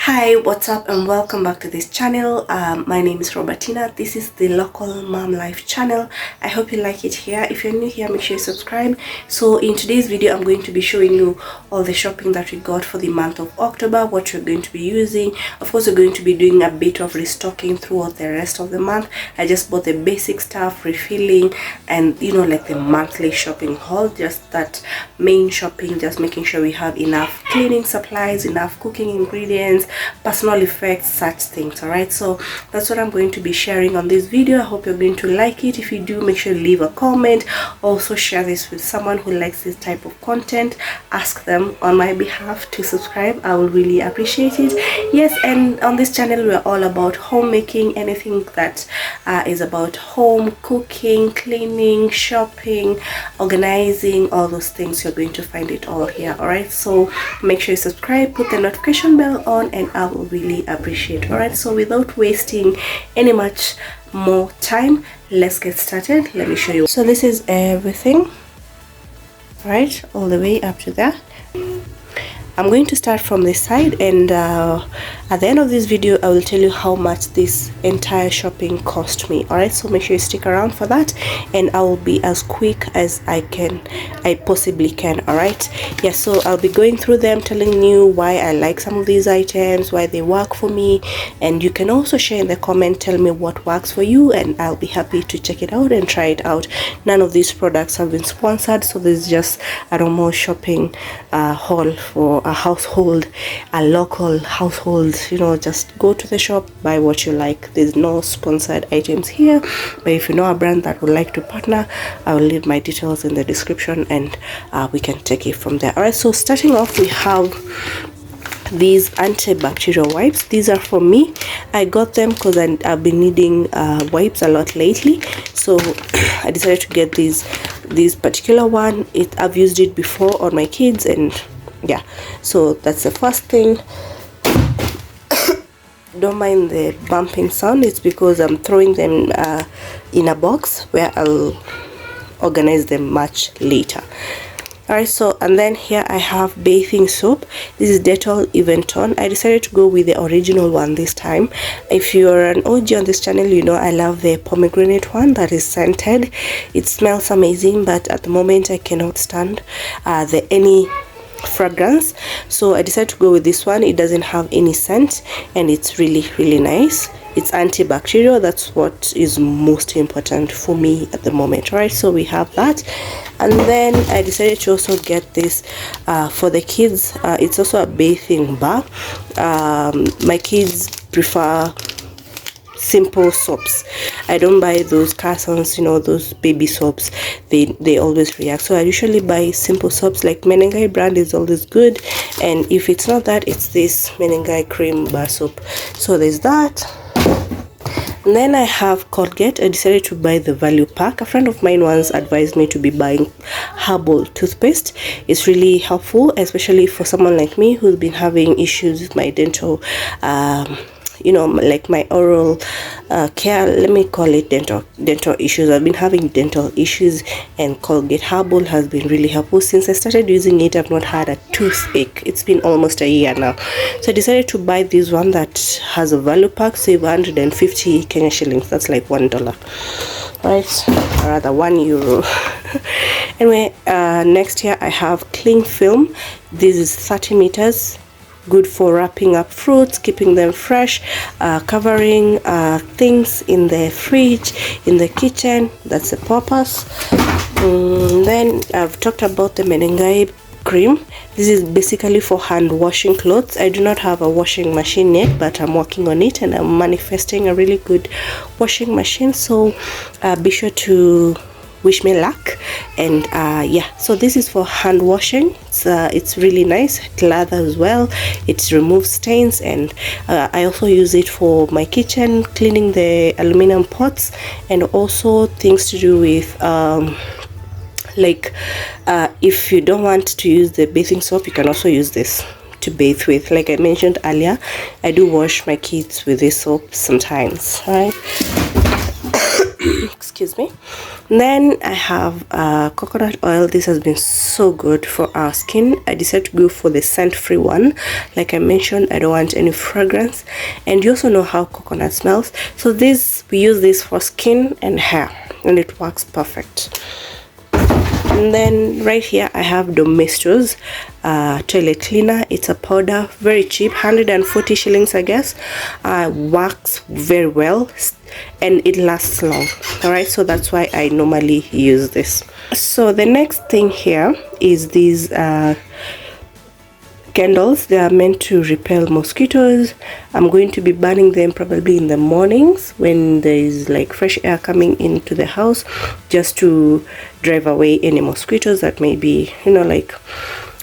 Hi, what's up and welcome back to this channel. My name is Robertina. This is the local mom life channel. I hope you like it here. If you're new here, make sure you subscribe. So in today's video, I'm going to be showing you all the shopping that we got for the month of October, what you're going to be using. Of course, we're going to be doing a bit of restocking throughout the rest of the month. I just bought the basic stuff, refilling, and like the monthly shopping haul, just that main shopping, just making sure we have enough cleaning supplies, enough cooking ingredients, personal effects, such things. All right, so that's what I'm going to be sharing on this video. I hope you're going to like it. If you do, make sure you leave a comment. Also share this with someone who likes this type of content. Ask them on my behalf to subscribe. I will really appreciate it. Yes, and on this channel we're all about homemaking, anything that is about home, cooking, cleaning, shopping, organizing, all those things. You're going to find it all here. All right, so make sure you subscribe, put the notification bell on, and I will really appreciate. All right, so without wasting any much more time, let's get started. Let me show you. So this is everything, right, all the way up to there. I'm going to start from this side, and at the end of this video I will tell you how much this entire shopping cost me. All right, so make sure you stick around for that, and I will be as quick as I possibly can. All right, yeah, so I'll be going through them, telling you why I like some of these items, why they work for me, and you can also share in the comment, tell me what works for you, and I'll be happy to check it out and try it out. None of these products have been sponsored, so this is just a normal shopping haul for a local household. Just go to the shop, buy what you like. There's no sponsored items here, but if you know a brand that would like to partner, I will leave my details in the description, and we can take it from there. All right, so starting off, we have these antibacterial wipes. These are for me. I got them because I've been needing wipes a lot lately, so I decided to get this particular one. I've used it before on my kids, and yeah, so that's the first thing. Don't mind the bumping sound, it's because I'm throwing them in a box where I'll organize them much later. Alright, so and then here I have bathing soap. This is Dettol Eventon. I decided to go with the original one this time. If you're an OG on this channel, you know I love the pomegranate one that is scented. It smells amazing, but at the moment I cannot stand any fragrance, so I decided to go with this one. It doesn't have any scent, and it's really nice. It's antibacterial. That's what is most important for me at the moment. All right, so we have that, and then I decided to also get this for the kids. It's also a bathing bar. My kids prefer simple soaps. I don't buy those Carsons, those baby soaps. They always react, so I usually buy simple soaps. Like Menengai brand is always good, and if it's not that, it's this Menengai cream bar soap. So there's that. And then I have Colgate. I decided to buy the value pack. A friend of mine once advised me to be buying herbal toothpaste. It's really helpful, especially for someone like me who's been having issues with my dental like my oral care, let me call it dental issues. I've been having dental issues, and Colgate Herbal has been really helpful. Since I started using it, I've not had a toothache. It's been almost a year now, so I decided to buy this one that has a value pack. Save 150 Kenya shillings. That's like $1, right? Or rather €1. Anyway, next here I have cling film. This is 30 meters. Good for wrapping up fruits, keeping them fresh, covering things in the fridge, in the kitchen. That's the purpose. Then I've talked about the Menengai cream. This is basically for hand washing clothes. I do not have a washing machine yet, but I'm working on it, and I'm manifesting a really good washing machine. So be sure to wish me luck. And yeah, so this is for hand washing. It's really nice. It lathers as well. It removes stains, and I also use it for my kitchen, cleaning the aluminum pots, and also things to do with if you don't want to use the bathing soap, you can also use this to bathe with. Like I mentioned earlier, I do wash my kids with this soap sometimes. All right. excuse me. Then I have coconut oil. This has been so good for our skin. I decided to go for the scent-free one. Like I mentioned, I don't want any fragrance, and you also know how coconut smells, so we use this for skin and hair, and it works perfect. And then right here I have Domestos toilet cleaner. It's a powder, very cheap, 140 shillings I guess. Works very well and it lasts long. All right, so that's why I normally use this. So the next thing here is these candles. They are meant to repel mosquitoes. I'm going to be burning them probably in the mornings when there is like fresh air coming into the house, just to drive away any mosquitoes that may be, you know, like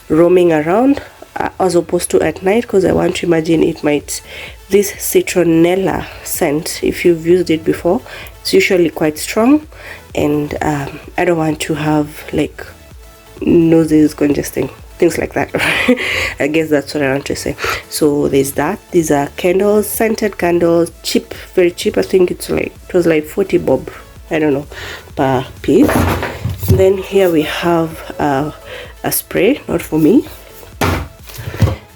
roaming around, as opposed to at night, because I want to imagine it might, this citronella scent, if you've used it before, it's usually quite strong, and I don't want to have like noses congesting, things like that. I guess that's what I want to say. So there's that. These are candles, scented candles, cheap, very cheap. I think it was like 40 bob, I don't know, per piece. And then here we have a spray, not for me.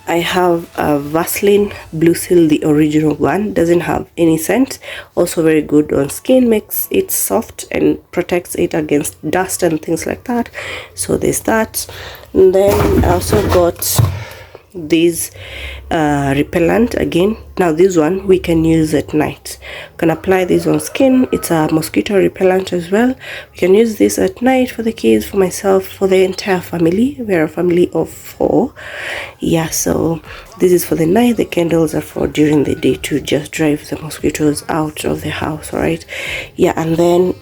I have a Vaseline Blue Seal, the original one. Doesn't have any scent. Also very good on skin, makes it soft and protects it against dust and things like that. So there's that. And then I also got this repellent again. Now this one we can use at night. You can apply this on skin. It's a mosquito repellent as well. We can use this at night for the kids, for myself, for the entire family. We're a family of 4. Yeah, so this is for the night. The candles are for during the day to just drive the mosquitoes out of the house. All right, yeah. And then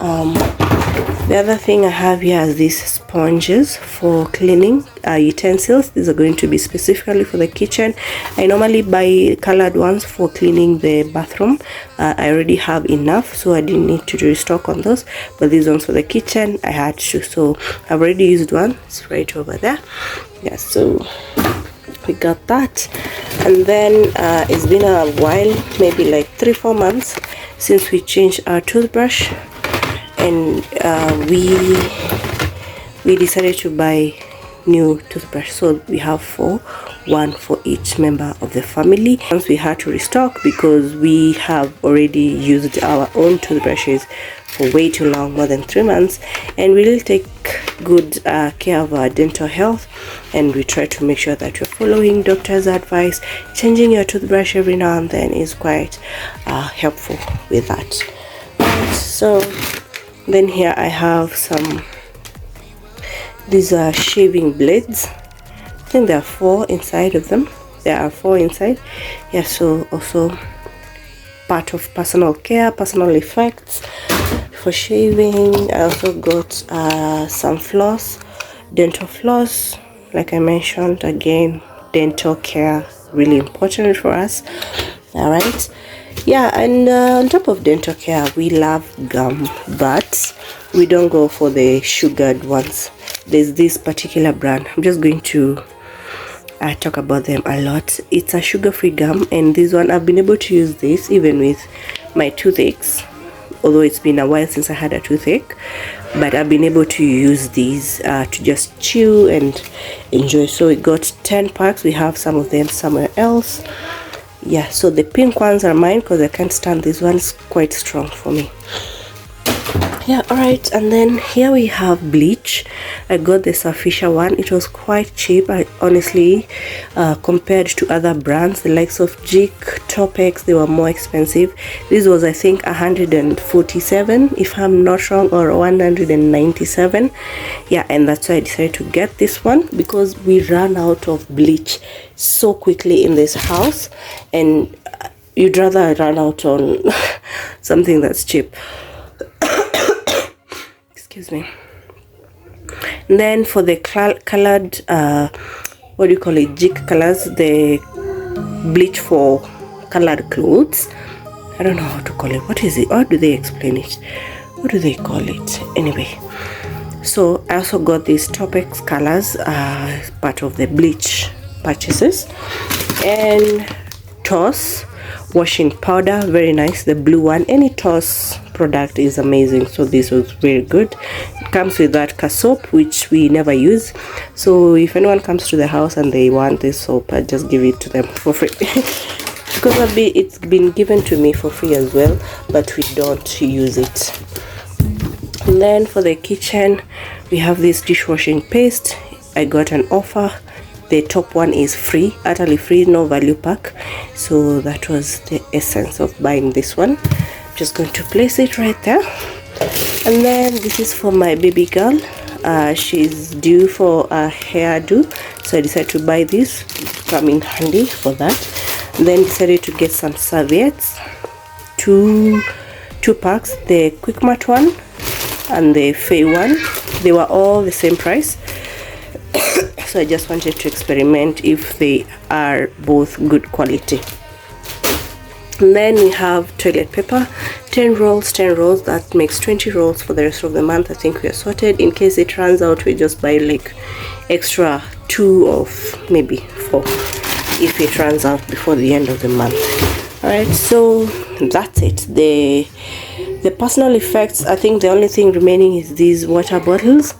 the other thing I have here is these sponges for cleaning utensils. These are going to be specifically for the kitchen. I normally buy colored ones for cleaning the bathroom. I already have enough, so I didn't need to restock on those, but these ones for the kitchen I had to, so I've already used one. It's right over there. Yeah, so we got that. And then it's been a while, maybe like 3-4 months since we changed our toothbrush, and we decided to buy new toothbrush. So we have 4, one for each member of the family. Once we had to restock because we have already used our own toothbrushes for way too long, more than 3 months, and we really take good care of our dental health, and we try to make sure that you're following doctor's advice. Changing your toothbrush every now and then is quite helpful with that. So then here I have these are shaving blades. I think there are 4 inside of them. There are 4 inside. Yeah, so also part of personal care, personal effects for shaving. I also got some floss, dental floss. Like I mentioned, again, dental care, really important for us. All right, yeah. And on top of dental care, we love gum, but we don't go for the sugared ones. There's this particular brand, I'm just going to talk about them a lot. It's a sugar-free gum, and this one, I've been able to use this even with my toothaches, although it's been a while since I had a toothache, but I've been able to use these to just chew and enjoy. So we got 10 packs. We have some of them somewhere else. Yeah, so the pink ones are mine because I can't stand this one. It's quite strong for me. Yeah, all right. And then here we have bleach. I got the Sufficient one. It was quite cheap, I honestly, compared to other brands, the likes of Jik, Topex. They were more expensive. This was, I think, 147 if I'm not wrong, or 197. Yeah, and that's why I decided to get this one, because we ran out of bleach so quickly in this house, and you'd rather run out on something that's cheap. Excuse me. And then for the colored what do you call it, Jik colors, the bleach for colored clothes, I don't know how to call it. What is it? How do they explain it? What do they call it? Anyway, so I also got these Topex colors, part of the bleach purchases. And Toss washing powder, very nice, the blue one. Any Toss product is amazing. So this was very good. It comes with that soap, which we never use. So if anyone comes to the house and they want this soap, I just give it to them for free. Because it's been given to me for free as well, but we don't use it. And then for the kitchen, we have this dishwashing paste. I got an offer. The top one is free, utterly free, no value pack. So that was the essence of buying this one. I'm just going to place it right there. And then this is for my baby girl. She's due for a hairdo, so I decided to buy this. Come in handy for that. And then decided to get some serviettes, two packs, the Quick Mart one and the Fay one. They were all the same price. So I just wanted to experiment if they are both good quality. And then we have toilet paper, 10 rolls. That makes 20 rolls for the rest of the month. I think we are sorted. In case it runs out, we just buy like extra 2 or maybe 4 if it runs out before the end of the month. Alright, so that's it. The personal effects, I think the only thing remaining is these water bottles.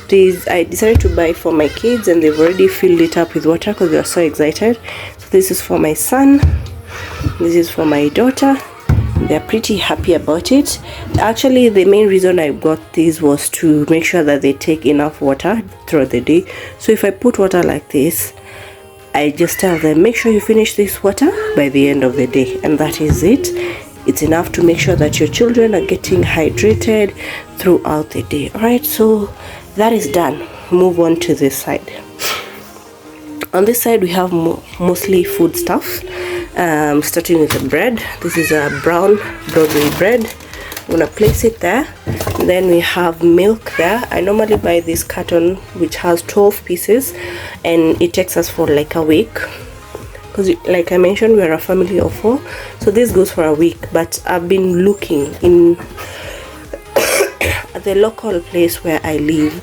These I decided to buy for my kids, and they've already filled it up with water because they are so excited. So this is for my son, this is for my daughter. They're pretty happy about it. Actually, the main reason I got these was to make sure that they take enough water throughout the day. So if I put water like this, I just tell them, make sure you finish this water by the end of the day, and that is it. It's enough to make sure that your children are getting hydrated throughout the day. Alright, so that is done. Move on to this side. On this side we have mostly food stuff, starting with the bread. This is a brown Broadway bread. I'm gonna place it there. And then we have milk there. I normally buy this carton which has 12 pieces, and it takes us for like a week, because like I mentioned, we're a family of 4, so this goes for a week. But I've been looking in at the local place where I live.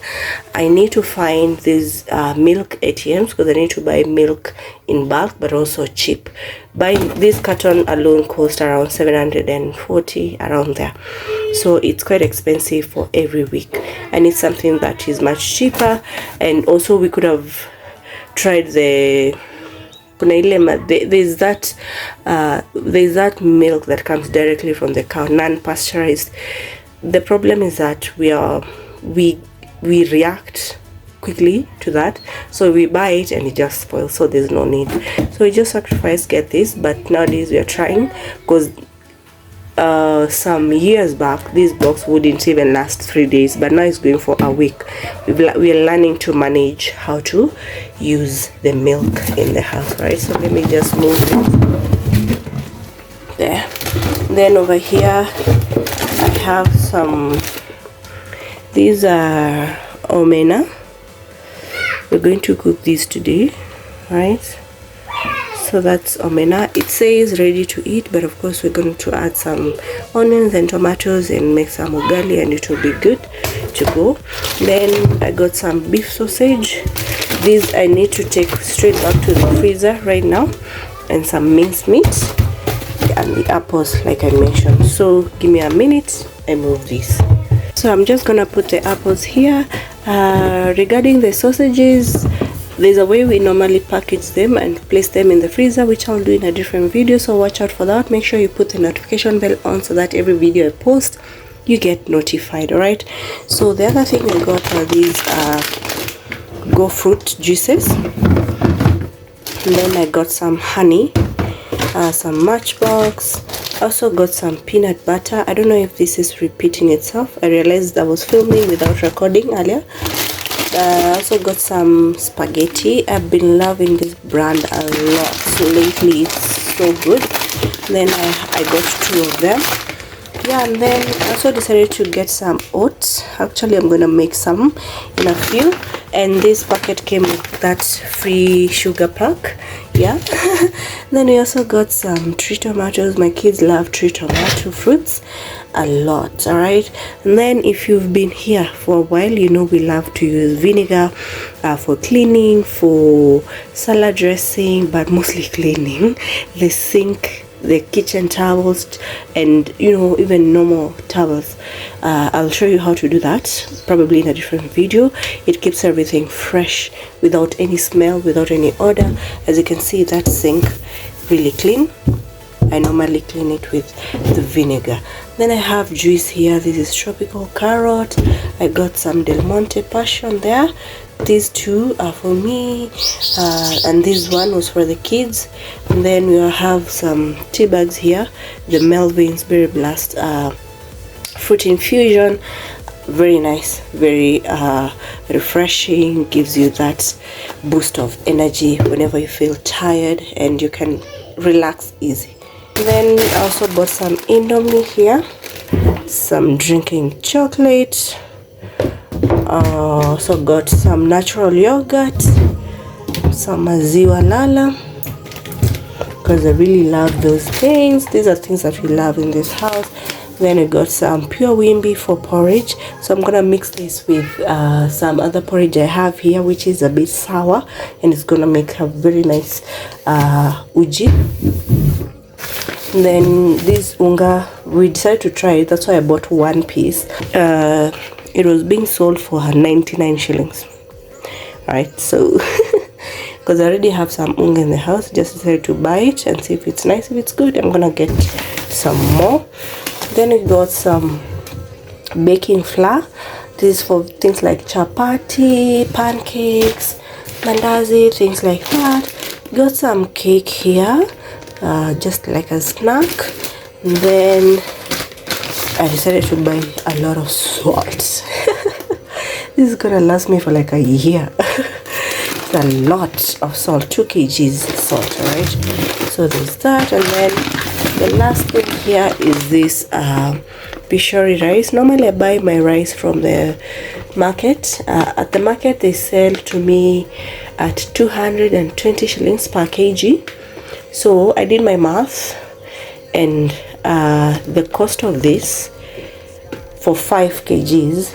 I need to find these milk ATMs, because I need to buy milk in bulk but also cheap. Buying this carton alone cost around 740, around there. So it's quite expensive for every week. I need something that is much cheaper. And also we could have tried there's that milk that comes directly from the cow, non-pasteurized. The problem is that we react quickly to that, so we buy it and it just spoils, so there's no need. So we just get this. But nowadays we are trying, because some years back this box wouldn't even last 3 days, but now it's going for a week. We are learning to manage how to use the milk in the house, right? So let me just move it there. Then over here I have some, these are omena. We're going to cook these today, right? So that's omena. It says ready to eat, but of course we're going to add some onions and tomatoes and make some ugali, and it will be good to go. Then I got some beef sausage. These I need to take straight back to the freezer right now, and some minced meat and the apples like I mentioned. So give me a minute, I move this. So I'm just gonna put the apples here. Regarding the sausages, there's a way we normally package them and place them in the freezer, which I'll do in a different video, so watch out for that. Make sure you put the notification bell on so that every video I post you get notified. All right, so the other thing I got are these go fruit juices, and then I got some honey, some Matchbox. Also got some peanut butter. I don't know if this is repeating itself. I realized I was filming without recording earlier. I also got some spaghetti. I've been loving this brand a lot, so lately it's so good. Then I got 2 of them. Yeah, and then I also decided to get some oats. Actually, I'm gonna make some in a few. And this packet came with that free sugar pack. Yeah. Then we also got some tree tomatoes. My kids love tree tomato fruits a lot. All right. And then if you've been here for a while, you know we love to use vinegar for cleaning, for salad dressing, but mostly cleaning. The sink the kitchen towels, and you know, even normal towels. I'll show you how to do that probably in a different video. It keeps everything fresh without any smell, without any odor. As you can see, that sink really clean. I normally clean it with the vinegar. Then I have juice here. This is tropical carrot. I got some Del Monte passion there. These two are for me, and this one was for the kids. And then we have some tea bags here, the Melvin's Berry Blast fruit infusion. Very nice, very refreshing, gives you that boost of energy whenever you feel tired, and you can relax easy. Then I also bought some Indomie here, some drinking chocolate. Also got some natural yogurt, some maziwa lala, because I really love those things. These are things that we love in this house. Then I got some pure wimbi for porridge, so I'm gonna mix this with some other porridge I have here, which is a bit sour, and it's gonna make a very nice uji. And then this unga, we decided to try it, that's why I bought one piece. It was being sold for 99 shillings, right? So because I already have some unga in the house, just decided to buy it and see if it's nice. If it's good, I'm gonna get some more. Then we got some baking flour. This is for things like chapati, pancakes, mandazi, things like that. Got some cake here, just like a snack. And then I decided to buy a lot of salt. This is gonna last me for like a year. It's a lot of salt, 2 kgs salt, right? So there's that. And then the last thing here is this pishori rice. Normally I buy my rice from the market. At the market they sell to me at 220 shillings per kg. So I did my math, and the cost of this for 5 kgs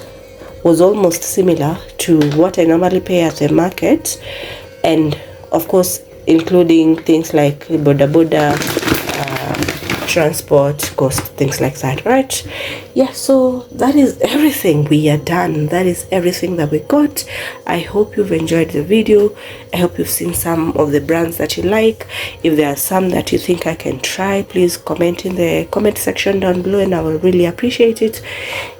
was almost similar to what I normally pay at the market, and of course including things like boda transport cost, things like that, right? Yeah, so that is everything. We are done. That is everything that we got. I hope you've enjoyed the video. I hope you've seen some of the brands that you like. If there are some that you think I can try, please comment in the comment section down below, and I will really appreciate it.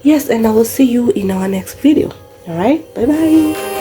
Yes, and I will see you in our next video. All right, bye bye.